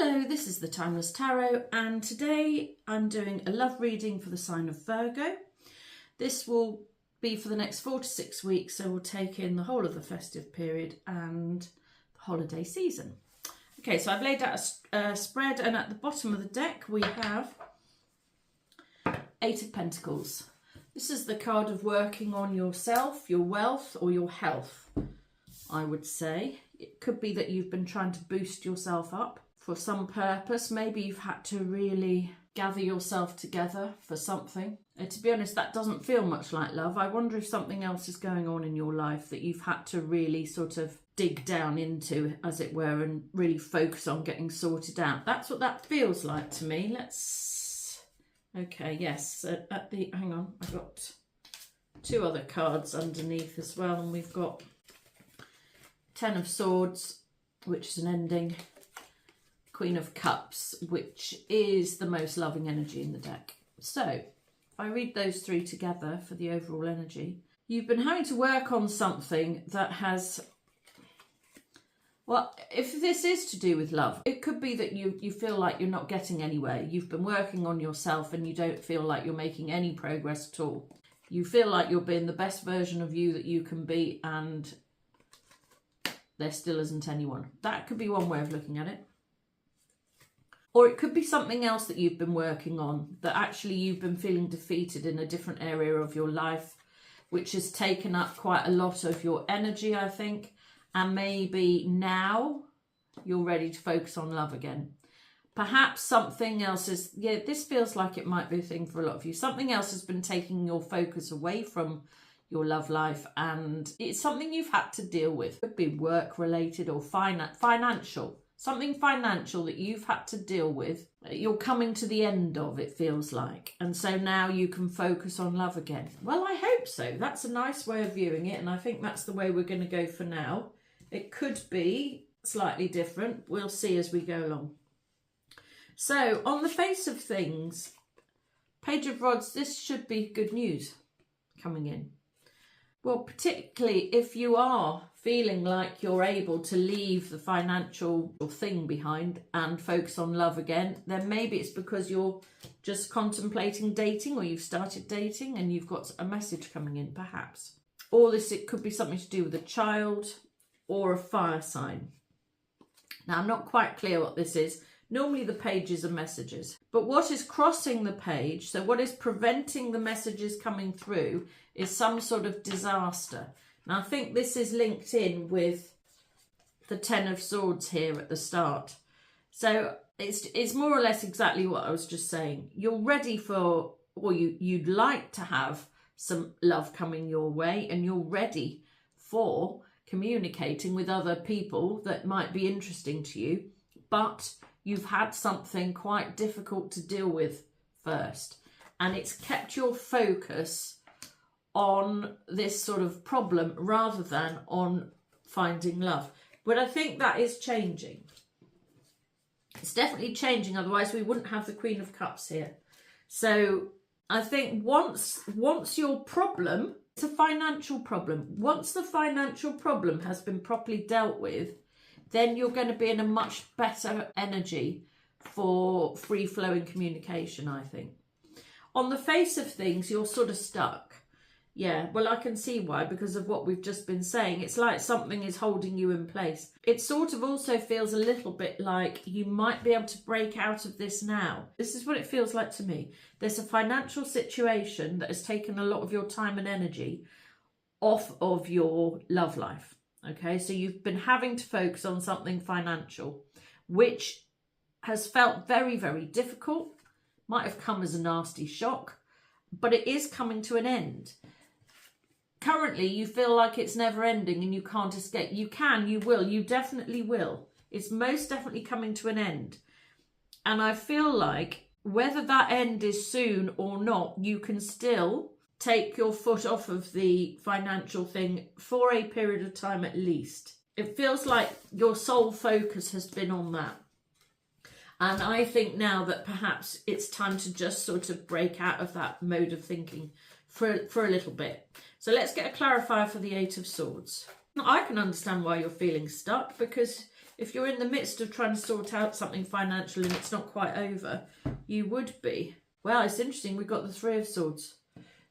Hello, this is the Timeless Tarot, and today I'm doing a love reading for the sign of Virgo. This will be for the next 4 to 6 weeks, so we'll take in the whole of the festive period and the holiday season. Okay, so I've laid out a spread, and at the bottom of the deck we have 8 of Pentacles. This is the card of working on yourself, your wealth, or your health, I would say. It could be that you've been trying to boost yourself up for some purpose. Maybe you've had to really gather yourself together for something. To be honest, that doesn't feel much like love. I wonder if something else is going on in your life that you've had to really sort of dig down into, as it were, and really focus on getting sorted out. That's what that feels like to me. Okay, yes, hang on, I've got 2 other cards underneath as well, and we've got 10 of Swords, which is an ending, Queen of Cups, which is the most loving energy in the deck. So if I read those 3 together for the overall energy, you've been having to work on something that has, well, if this is to do with love, it could be that you feel like you're not getting anywhere. You've been working on yourself and you don't feel like you're making any progress at all. You feel like you're being the best version of you that you can be, and there still isn't anyone. That could be one way of looking at it. Or it could be something else that you've been working on, that actually you've been feeling defeated in a different area of your life, which has taken up quite a lot of your energy, I think. And maybe now you're ready to focus on love again. Perhaps something else is, this feels like it might be a thing for a lot of you. Something else has been taking your focus away from your love life, and it's something you've had to deal with. It could be work related or financial. Something financial that you've had to deal with, you're coming to the end of, it feels like. And so now you can focus on love again. Well, I hope so. That's a nice way of viewing it, and I think that's the way we're going to go for now. It could be slightly different. We'll see as we go along. So on the face of things, Page of Rods, this should be good news coming in. Well, particularly if you are feeling like you're able to leave the financial thing behind and focus on love again, then maybe it's because you're just contemplating dating, or you've started dating and you've got a message coming in, perhaps. Or it could be something to do with a child or a fire sign. Now, I'm not quite clear what this is. Normally the pages are messages, but what is crossing the page, so what is preventing the messages coming through, is some sort of disaster. Now, I think this is linked in with the 10 of Swords here at the start. So it's more or less exactly what I was just saying. You're ready for, or you'd like to have some love coming your way, and you're ready for communicating with other people that might be interesting to you, but you've had something quite difficult to deal with first, and it's kept your focus on this sort of problem rather than on finding love. But I think that is changing. It's definitely changing, otherwise we wouldn't have the Queen of Cups here. So I think once your problem, it's a financial problem, once the financial problem has been properly dealt with, then you're going to be in a much better energy for free-flowing communication, I think. On the face of things, you're sort of stuck. Yeah, well, I can see why, because of what we've just been saying. It's like something is holding you in place. It sort of also feels a little bit like you might be able to break out of this now. This is what it feels like to me. There's a financial situation that has taken a lot of your time and energy off of your love life. Okay, so you've been having to focus on something financial, which has felt very, very difficult. Might have come as a nasty shock, but it is coming to an end. Currently, you feel like it's never ending and you can't escape. You can, you will, you definitely will. It's most definitely coming to an end. And I feel like whether that end is soon or not, you can still take your foot off of the financial thing for a period of time at least. It feels like your sole focus has been on that. And I think now that perhaps it's time to just sort of break out of that mode of thinking for a little bit. So let's get a clarifier for the 8 of Swords. Now, I can understand why you're feeling stuck, because if you're in the midst of trying to sort out something financial and it's not quite over, you would be. Well, it's interesting, we've got the Three of Swords.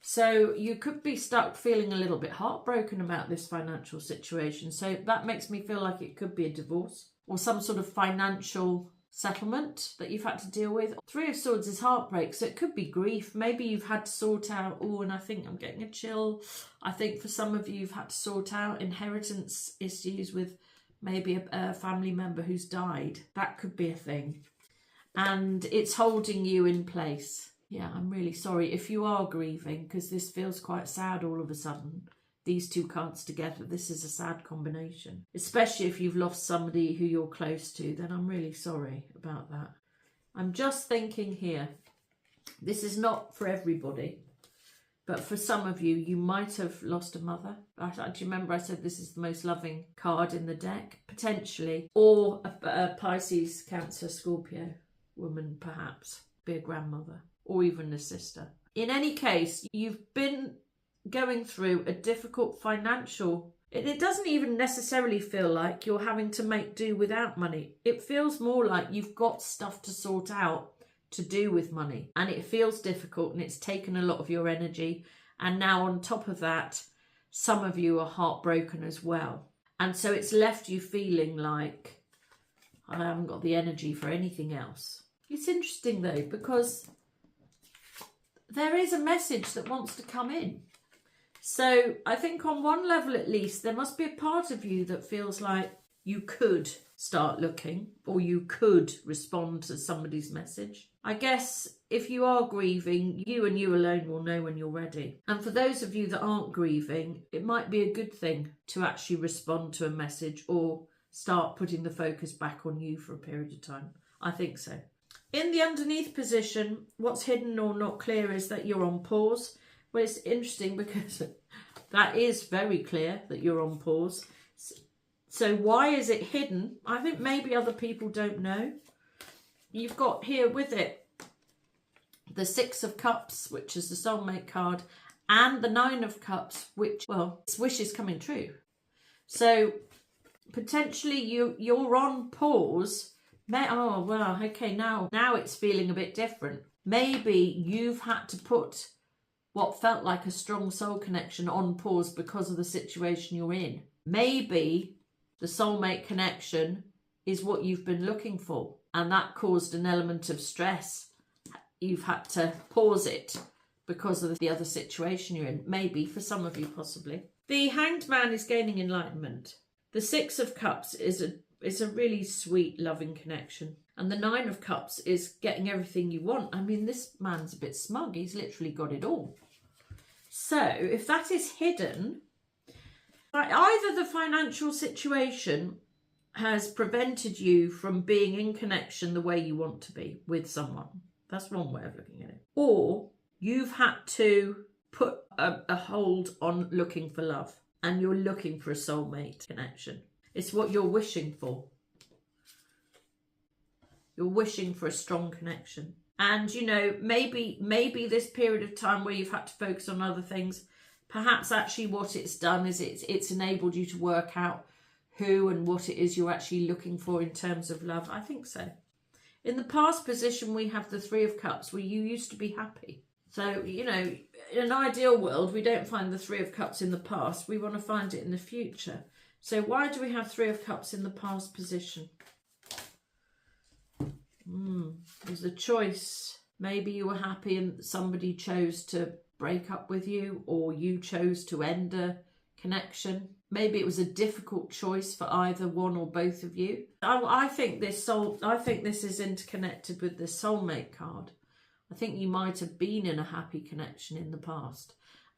So you could be stuck feeling a little bit heartbroken about this financial situation. So that makes me feel like it could be a divorce or some sort of financial settlement that you've had to deal with. Three of Swords is heartbreak, so it could be grief. Maybe you've had to sort out, oh, and I think I'm getting a chill. I think for some of you, you've had to sort out inheritance issues with maybe a family member who's died. That could be a thing. And it's holding you in place. Yeah, I'm really sorry if you are grieving, because this feels quite sad all of a sudden. These two cards together, this is a sad combination. Especially if you've lost somebody who you're close to, then I'm really sorry about that. I'm just thinking here, this is not for everybody, but for some of you, you might have lost a mother. Do you remember I said this is the most loving card in the deck? Potentially. Or a Pisces, Cancer, Scorpio woman, perhaps. Be a grandmother. Or even a sister. In any case, you've been going through a difficult financial... It doesn't even necessarily feel like you're having to make do without money. It feels more like you've got stuff to sort out to do with money. And it feels difficult and it's taken a lot of your energy. And now on top of that, some of you are heartbroken as well. And so it's left you feeling like, I haven't got the energy for anything else. It's interesting though, because there is a message that wants to come in. So I think on one level at least, there must be a part of you that feels like you could start looking, or you could respond to somebody's message. I guess if you are grieving, you and you alone will know when you're ready. And for those of you that aren't grieving, it might be a good thing to actually respond to a message or start putting the focus back on you for a period of time. I think so. In the underneath position, what's hidden or not clear is that you're on pause. Well, it's interesting because that is very clear that you're on pause. So why is it hidden? I think maybe other people don't know. You've got here with it the Six of Cups, which is the soulmate card, and the Nine of Cups, which, well, it's wishes coming true. So potentially you're on pause. Oh, well, okay, now it's feeling a bit different. Maybe you've had to put what felt like a strong soul connection on pause because of the situation you're in. Maybe the soulmate connection is what you've been looking for, and that caused an element of stress. You've had to pause it because of the other situation you're in. Maybe, for some of you, possibly. The Hanged Man is gaining enlightenment. The Six of Cups is a really sweet, loving connection. And the Nine of Cups is getting everything you want. I mean, this man's a bit smug. He's literally got it all. So, if that is hidden, either the financial situation has prevented you from being in connection the way you want to be with someone. That's one way of looking at it. Or you've had to put a hold on looking for love, and you're looking for a soulmate connection. It's what you're wishing for. You're wishing for a strong connection. And, you know, maybe this period of time where you've had to focus on other things, perhaps actually what it's done is it's enabled you to work out who and what it is you're actually looking for in terms of love. I think so. In the past position, we have the Three of Cups, where you used to be happy. So, you know, in an ideal world, we don't find the Three of Cups in the past. We want to find it in the future. So why do we have Three of Cups in the past position? There's a choice. Maybe you were happy and somebody chose to break up with you, or you chose to end a connection. Maybe it was a difficult choice for either one or both of you. I think this is interconnected with the soulmate card. I think you might have been in a happy connection in the past,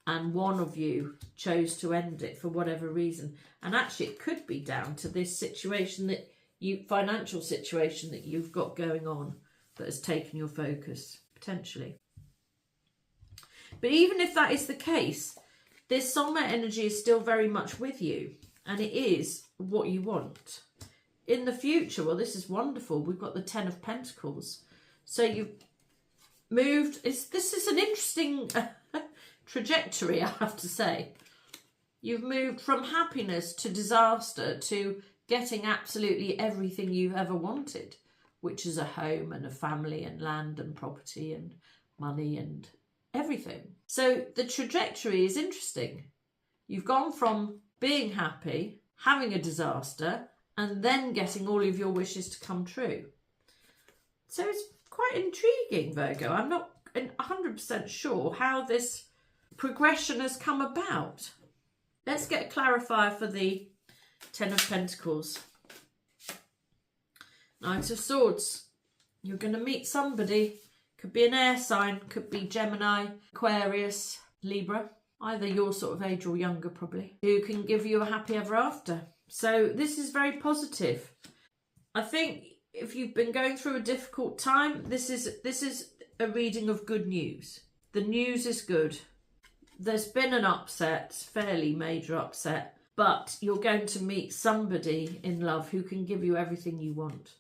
and one of you chose to end it for whatever reason. And actually it could be down to this situation financial situation that you've got going on that has taken your focus, potentially. But even if that is the case, this soulmate energy is still very much with you, and it is what you want. In the future, well, this is wonderful. We've got the Ten of Pentacles. So you've moved. This is an interesting trajectory, I have to say. You've moved from happiness to disaster to getting absolutely everything you've ever wanted, which is a home and a family and land and property and money and everything. So the trajectory is interesting. You've gone from being happy, having a disaster, and then getting all of your wishes to come true. So it's quite intriguing, Virgo. I'm not 100% sure how this progression has come about. Let's get a clarifier for the Ten of Pentacles. Knight of Swords. You're going to meet somebody. Could be an air sign, could be Gemini, Aquarius, Libra. Either your sort of age or younger probably. Who can give you a happy ever after. So this is very positive. I think if you've been going through a difficult time, this is a reading of good news. The news is good. There's been an upset, fairly major upset, but you're going to meet somebody in love who can give you everything you want,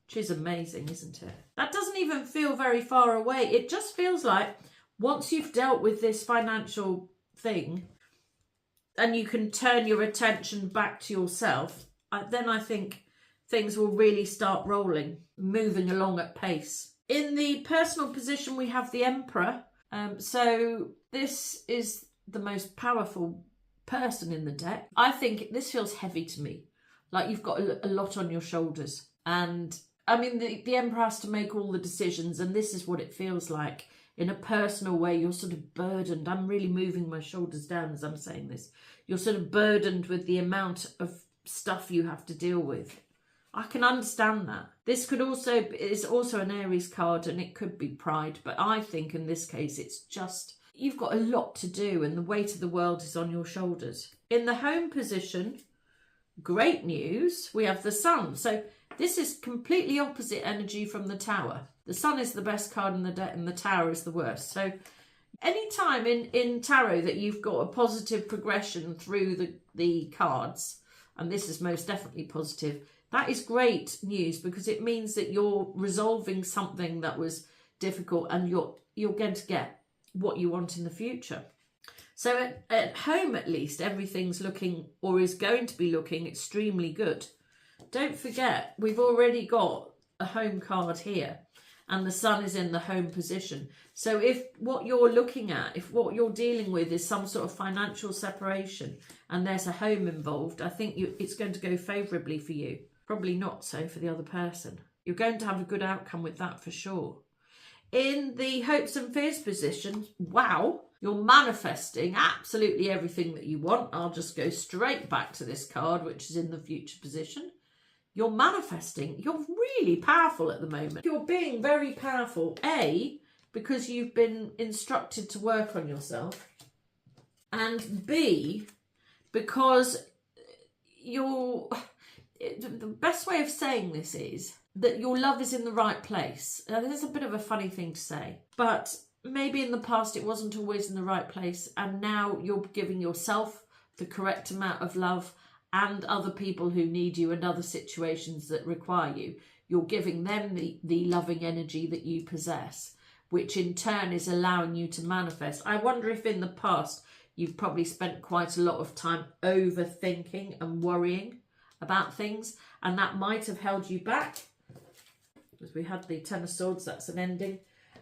which is amazing, isn't it? That doesn't even feel very far away. It just feels like once you've dealt with this financial thing and you can turn your attention back to yourself, then I think things will really start rolling, moving along at pace. In the personal position, we have the Emperor. So this is the most powerful person in the deck. I think this feels heavy to me, like you've got a lot on your shoulders. And I mean, the Emperor has to make all the decisions, and this is what it feels like. In a personal way, you're sort of burdened. I'm really moving my shoulders down as I'm saying this. You're sort of burdened with the amount of stuff you have to deal with. I can understand that. This is also an Aries card, and it could be pride, but I think in this case it's just you've got a lot to do and the weight of the world is on your shoulders. In the home position, great news, we have the Sun. So this is completely opposite energy from the Tower. The Sun is the best card in the deck and the Tower is the worst. So any time in tarot that you've got a positive progression through the cards, and this is most definitely positive, that is great news, because it means that you're resolving something that was difficult and you're going to get what you want in the future. So at home, at least, everything's looking, or is going to be looking, extremely good. Don't forget, we've already got a home card here and the Sun is in the home position. So if what you're looking at, if what you're dealing with is some sort of financial separation and there's a home involved, I think it's going to go favourably for you. Probably not so for the other person. You're going to have a good outcome with that for sure. In the hopes and fears position, wow, you're manifesting absolutely everything that you want. I'll just go straight back to this card, which is in the future position. You're manifesting. You're really powerful at the moment. You're being very powerful, A, because you've been instructed to work on yourself, and B, because the best way of saying this is that your love is in the right place. Now, this is a bit of a funny thing to say, but maybe in the past it wasn't always in the right place, and now you're giving yourself the correct amount of love, and other people who need you and other situations that require you. You're giving them the loving energy that you possess, which in turn is allowing you to manifest. I wonder if in the past you've probably spent quite a lot of time overthinking and worrying about things, and that might have held you back. Because we had the Ten of Swords, that's an ending.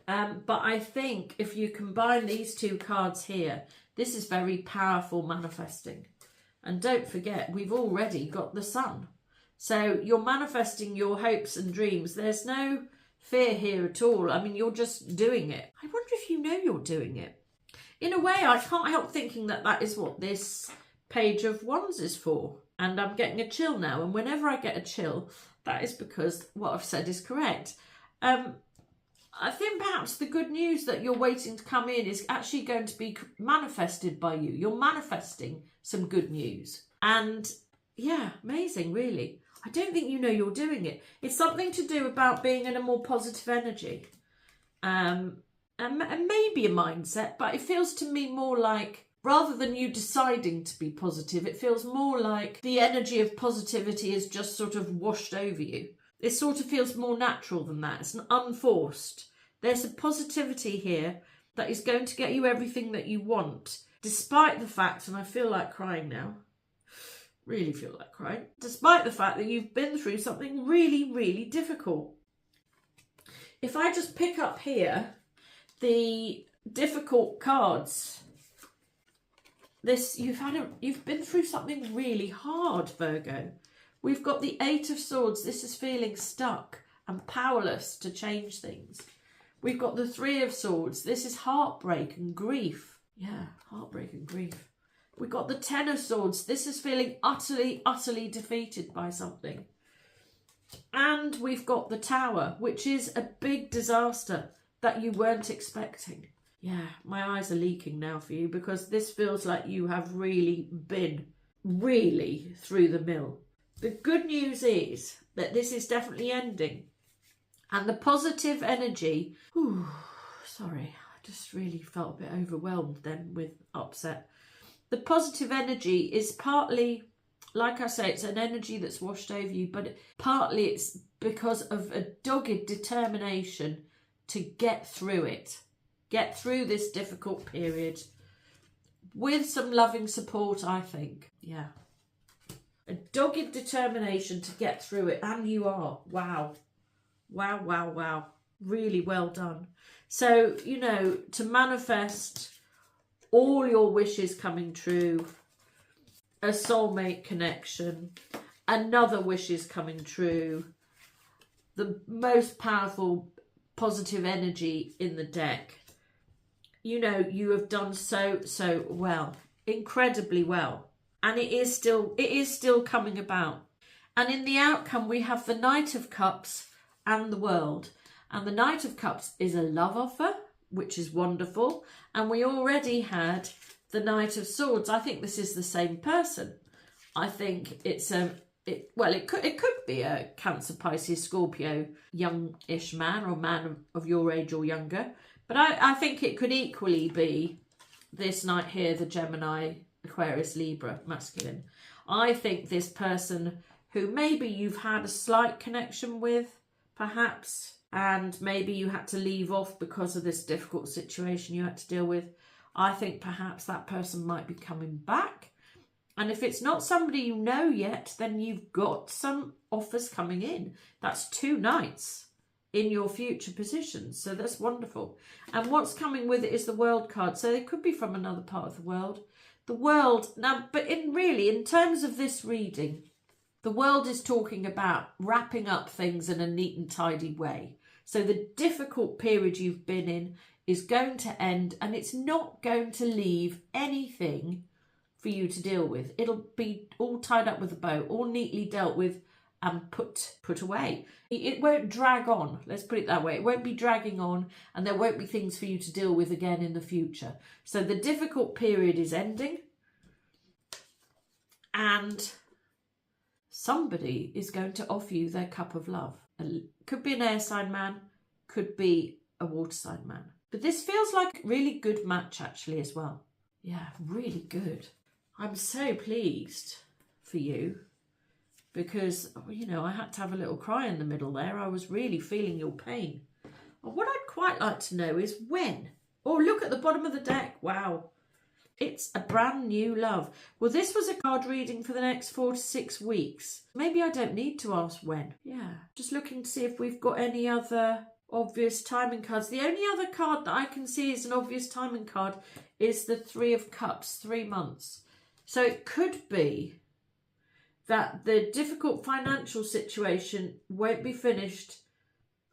But I think if you combine these two cards here, this is very powerful manifesting. And don't forget, we've already got the Sun. So you're manifesting your hopes and dreams. There's no fear here at all. I mean, you're just doing it. I wonder if you know you're doing it. In a way, I can't help thinking that that is what this Page of Wands is for. And I'm getting a chill now. And whenever I get a chill, that is because what I've said is correct. I think perhaps the good news that you're waiting to come in is actually going to be manifested by you. You're manifesting some good news. And yeah, amazing, really. I don't think you know you're doing it. It's something to do about being in a more positive energy. And maybe a mindset, but it feels to me more like, rather than you deciding to be positive, it feels more like the energy of positivity is just sort of washed over you. It sort of feels more natural than that. It's unforced. There's a positivity here that is going to get you everything that you want, despite the fact, and I feel like crying now, Really feel like crying. Despite the fact that you've been through something really, really difficult. If I just pick up here the difficult cards, you've been through something really hard, Virgo. We've got the Eight of Swords. This is feeling stuck and powerless to change things. We've got the Three of Swords. This is heartbreak and grief. Yeah, heartbreak and grief. We've got the Ten of Swords. This is feeling utterly, utterly defeated by something. And we've got the Tower, which is a big disaster that you weren't expecting. Yeah, my eyes are leaking now for you, because this feels like you have really been really through the mill. The good news is that this is definitely ending. And the positive energy, sorry, I just really felt a bit overwhelmed then with upset. The positive energy is partly, like I say, it's an energy that's washed over you, but partly it's because of a dogged determination to get through it. Get through this difficult period with some loving support, I think. Yeah. A dogged determination to get through it. And you are. Wow. Wow, wow, wow. Really well done. So, you know, to manifest all your wishes coming true, a soulmate connection, another wish is coming true, the most powerful positive energy in the deck. You know, you have done so well, incredibly well. And it is still coming about. And in the outcome, we have the Knight of Cups and the World. And the Knight of Cups is a love offer, which is wonderful. And we already had the Knight of Swords. I think this is the same person. I think it's it could be a Cancer, Pisces, Scorpio, youngish man, or man of your age or younger. But I think it could equally be this knight here, the Gemini, Aquarius, Libra, masculine. I think this person who maybe you've had a slight connection with, perhaps, and maybe you had to leave off because of this difficult situation you had to deal with. I think perhaps that person might be coming back. And if it's not somebody you know yet, then you've got some offers coming in. That's two knights in your future positions. So that's wonderful. And what's coming with it is the World card. So they could be from another part of the world. The World, now, but in terms of this reading, the World is talking about wrapping up things in a neat and tidy way. So the difficult period you've been in is going to end, and it's not going to leave anything for you to deal with. It'll be all tied up with a bow, all neatly dealt with and put away. It won't drag on, let's put it that way. It won't be dragging on, and there won't be things for you to deal with again in the future. So the difficult period is ending, and somebody is going to offer you their cup of love. Could be an air sign man, could be a water sign man. But this feels like a really good match actually as well. Yeah, really good. I'm so pleased for you, because, you know, I had to have a little cry in the middle there. I was really feeling your pain. And what I'd quite like to know is when. Oh, look at the bottom of the deck. Wow. It's a brand new love. Well, this was a card reading for the next 4 to 6 weeks. Maybe I don't need to ask when. Yeah. Just looking to see if we've got any other obvious timing cards. The only other card that I can see is an obvious timing card is the Three of Cups, 3 months. So it could be that the difficult financial situation won't be finished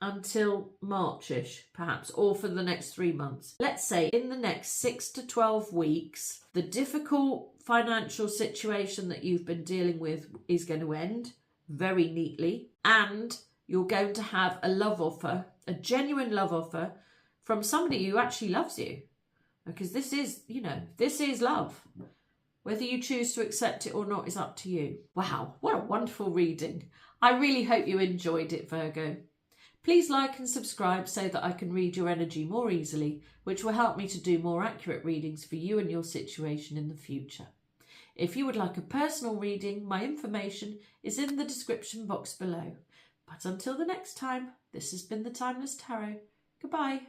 until Marchish, perhaps, or for the next 3 months. Let's say in the next 6 to 12 weeks, the difficult financial situation that you've been dealing with is going to end very neatly, and you're going to have a love offer, a genuine love offer from somebody who actually loves you. Because this is, you know, this is love. Whether you choose to accept it or not is up to you. Wow, what a wonderful reading. I really hope you enjoyed it, Virgo. Please like and subscribe so that I can read your energy more easily, which will help me to do more accurate readings for you and your situation in the future. If you would like a personal reading, my information is in the description box below. But until the next time, this has been the Timeless Tarot. Goodbye.